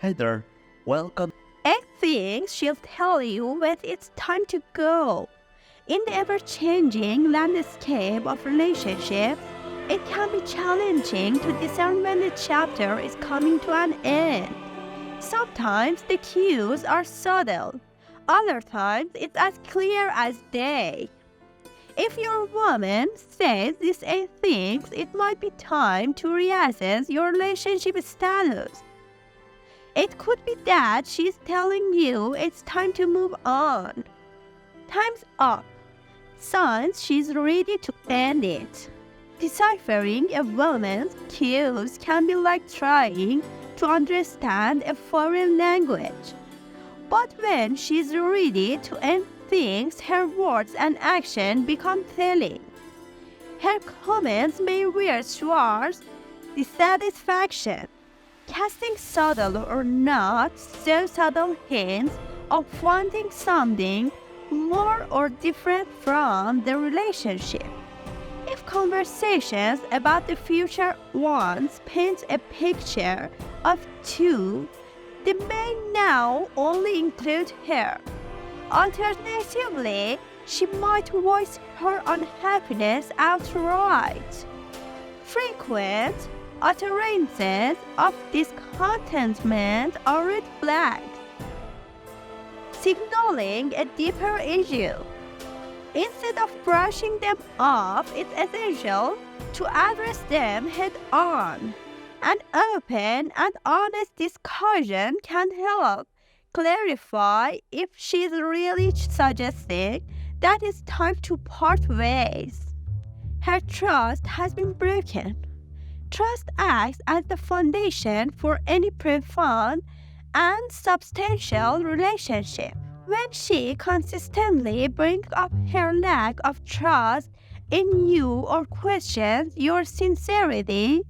Hey there, welcome. Eight things she'll tell you when it's time to go. In the ever-changing landscape of relationships, it can be challenging to discern when the chapter is coming to an end. Sometimes the cues are subtle. Other times it's as clear as day. If your woman says these 8 things, it might be time to reassess your relationship status. It could be that she's telling you it's time to move on. Time's up. Signs she's ready to end it. Deciphering a woman's cues can be like trying to understand a foreign language. But when she's ready to end things, her words and action become telling. Her comments may reassure dissatisfaction, casting subtle or not so subtle hints of wanting something more or different from the relationship. If conversations about the future once paint a picture of two, they may now only include her. Alternatively, she might voice her unhappiness outright. Frequent utterances of discontentment are red flags, signaling a deeper issue. Instead of brushing them off, it's essential to address them head on. An open and honest discussion can help clarify if she's really suggesting that it's time to part ways. Her trust has been broken. Trust acts as the foundation for any profound and substantial relationship. When she consistently brings up her lack of trust in you or questions your sincerity,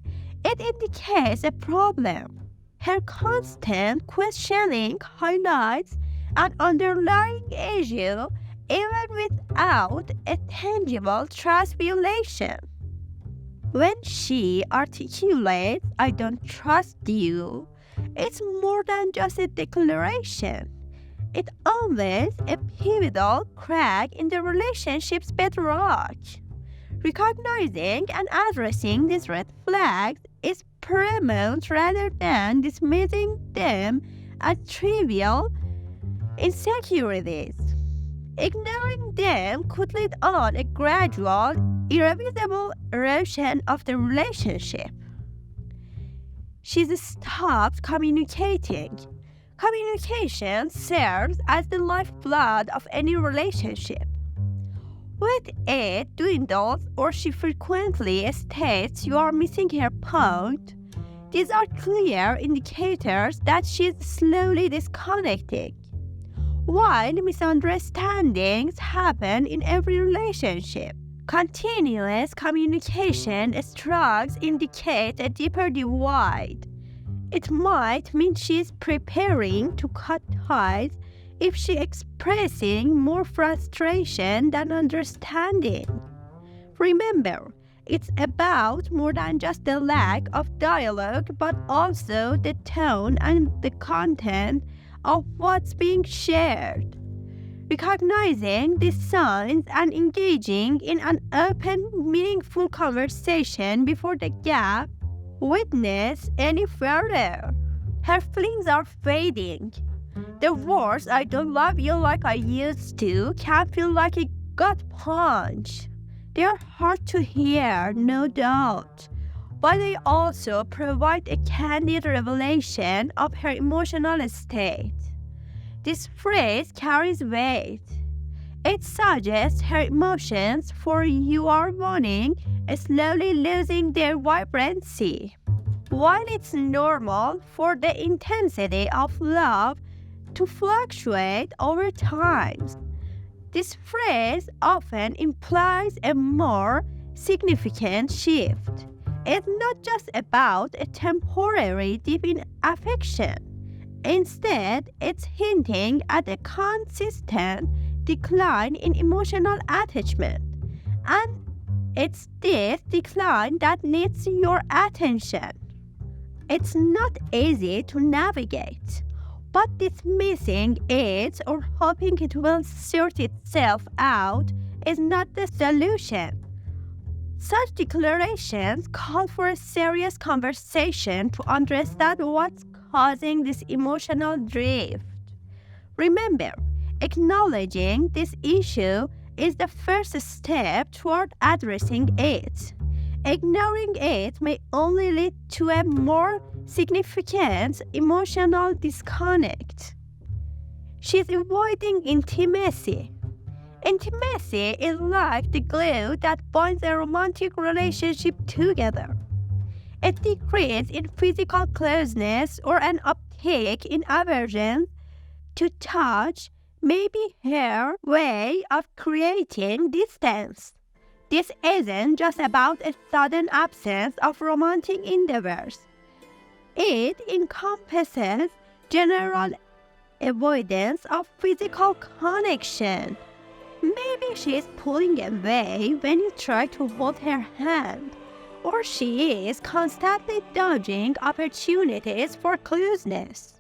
it indicates a problem. Her constant questioning highlights an underlying issue even without a tangible trust violation. When she articulates, "I don't trust you," it's more than just a declaration. It's always a pivotal crack in the relationship's bedrock. Recognizing and addressing these red flags is paramount rather than dismissing them as trivial insecurities. Ignoring them could lead on a gradual, irreversible erosion of the relationship. She's stopped communicating. Communication serves as the lifeblood of any relationship. When it dwindles or she frequently states you are missing her point, these are clear indicators that she's slowly disconnecting. While misunderstandings happen in every relationship, continuous communication struggles indicate a deeper divide. It might mean she's preparing to cut ties if she's expressing more frustration than understanding. Remember, it's about more than just the lack of dialogue, but also the tone and the content of what's being shared. Recognizing these signs and engaging in an open, meaningful conversation before the gap witness any further. Her feelings are fading. The words "I don't love you like I used to" can feel like a gut punch. They are hard to hear, no doubt, but they also provide a candid revelation of her emotional state. This phrase carries weight. It suggests her emotions for you are mourning, slowly losing their vibrancy. While it's normal for the intensity of love to fluctuate over time, this phrase often implies a more significant shift. It's not just about a temporary dip in affection. Instead, it's hinting at a consistent decline in emotional attachment. And it's this decline that needs your attention. It's not easy to navigate, but dismissing it or hoping it will sort itself out is not the solution. Such declarations call for a serious conversation to understand what's causing this emotional drift. Remember, acknowledging this issue is the first step toward addressing it. Ignoring it may only lead to a more significant emotional disconnect. She's avoiding intimacy. Intimacy is like the glue that binds a romantic relationship together. A decrease in physical closeness or an uptick in aversion to touch may be her way of creating distance. This isn't just about a sudden absence of romantic endeavors. It encompasses general avoidance of physical connection. Maybe she's pulling away when you try to hold her hand, or she is constantly dodging opportunities for closeness.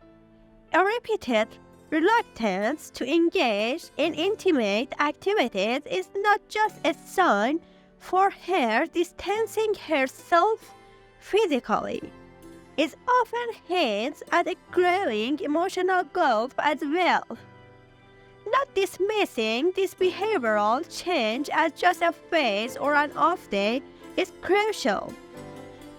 A repeated reluctance to engage in intimate activities is not just a sign for her distancing herself physically. It often hints at a growing emotional gulf as well. Not dismissing this behavioral change as just a phase or an off day is crucial.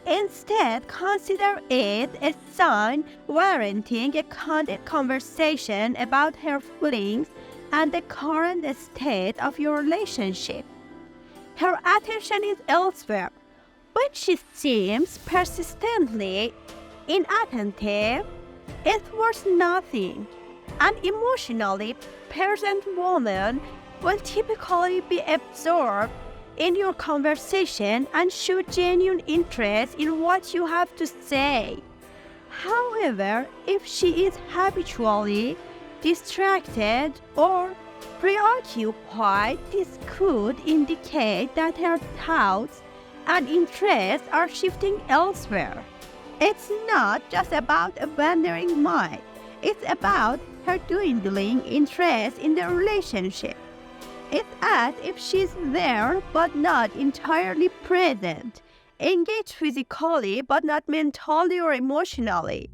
Instead, consider it a sign warranting a candid conversation about her feelings and the current state of your relationship. Her attention is elsewhere. When she seems persistently inattentive, it's worth nothing. An emotionally present woman will typically be absorbed in your conversation and show genuine interest in what you have to say. However, if she is habitually distracted or preoccupied, this could indicate that her thoughts and interests are shifting elsewhere. It's not just about a wandering mind. It's about her dwindling interest in the relationship. It's as if she's there but not entirely present, engaged physically but not mentally or emotionally.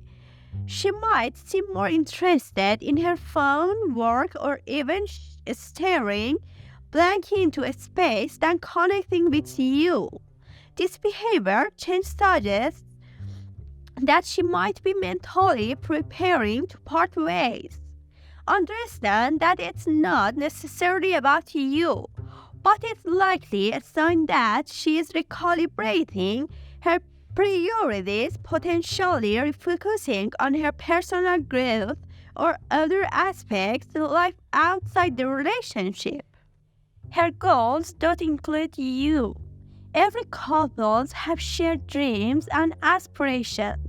She might seem more interested in her phone, work, or even staring blankly into a space than connecting with you. This behavior change suggests that she might be mentally preparing to part ways. Understand that it's not necessarily about you, but it's likely a sign that she is recalibrating her priorities, potentially refocusing on her personal growth or other aspects of life outside the relationship. Her goals don't include you. Every couple have shared dreams and aspirations.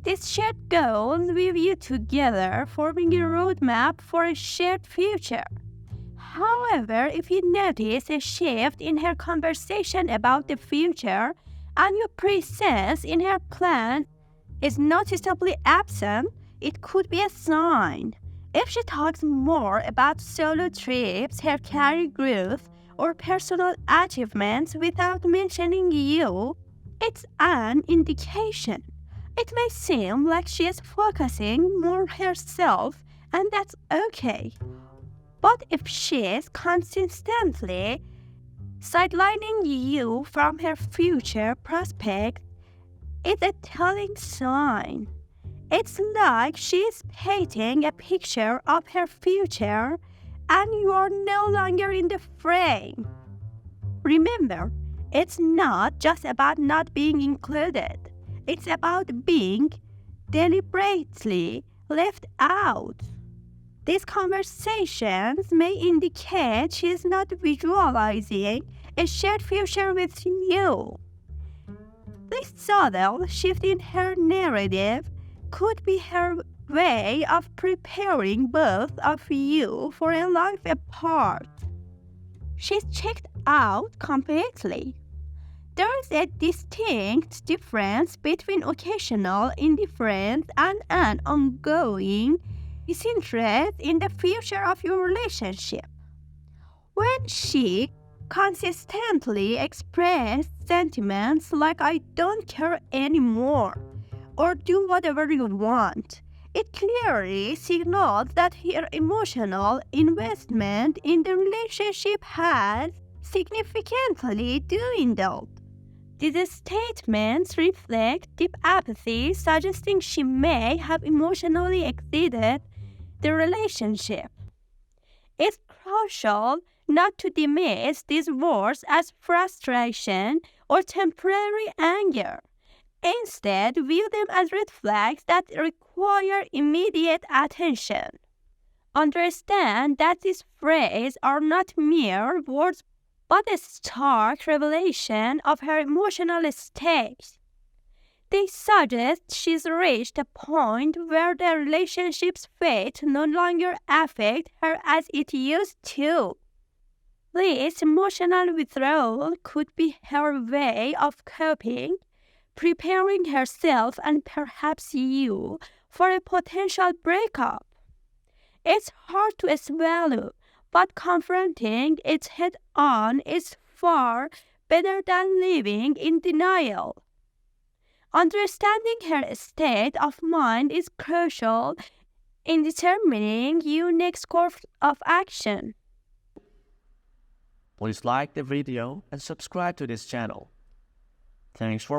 These shared goals weave you together, forming a roadmap for a shared future. However, if you notice a shift in her conversation about the future and your presence in her plan is noticeably absent, it could be a sign. If she talks more about solo trips, her career growth, or personal achievements without mentioning you, it's an indication. It may seem like she is focusing more herself, and that's okay. But if she is consistently sidelining you from her future prospects, it's a telling sign. It's like she is painting a picture of her future, and you are no longer in the frame. Remember, it's not just about not being included. It's about being deliberately left out. These conversations may indicate she is not visualizing a shared future with you. This subtle shift in her narrative could be her way of preparing both of you for a life apart. She's checked out completely. There is a distinct difference between occasional indifference and an ongoing disinterest in the future of your relationship. When she consistently expressed sentiments like "I don't care anymore" or "do whatever you want," it clearly signals that her emotional investment in the relationship has significantly dwindled. These statements reflect deep apathy, suggesting she may have emotionally exited the relationship. It's crucial not to dismiss these words as frustration or temporary anger. Instead, view them as red flags that require immediate attention. Understand that these phrases are not mere words but a stark revelation of her emotional state. They suggest she's reached a point where the relationship's fate no longer affects her as it used to. This emotional withdrawal could be her way of coping, preparing herself and perhaps you for a potential breakup. It's hard to swallow, but confronting it head on is far better than living in denial. Understanding her state of mind is crucial in determining your next course of action. Please like the video and subscribe to this channel. Thanks for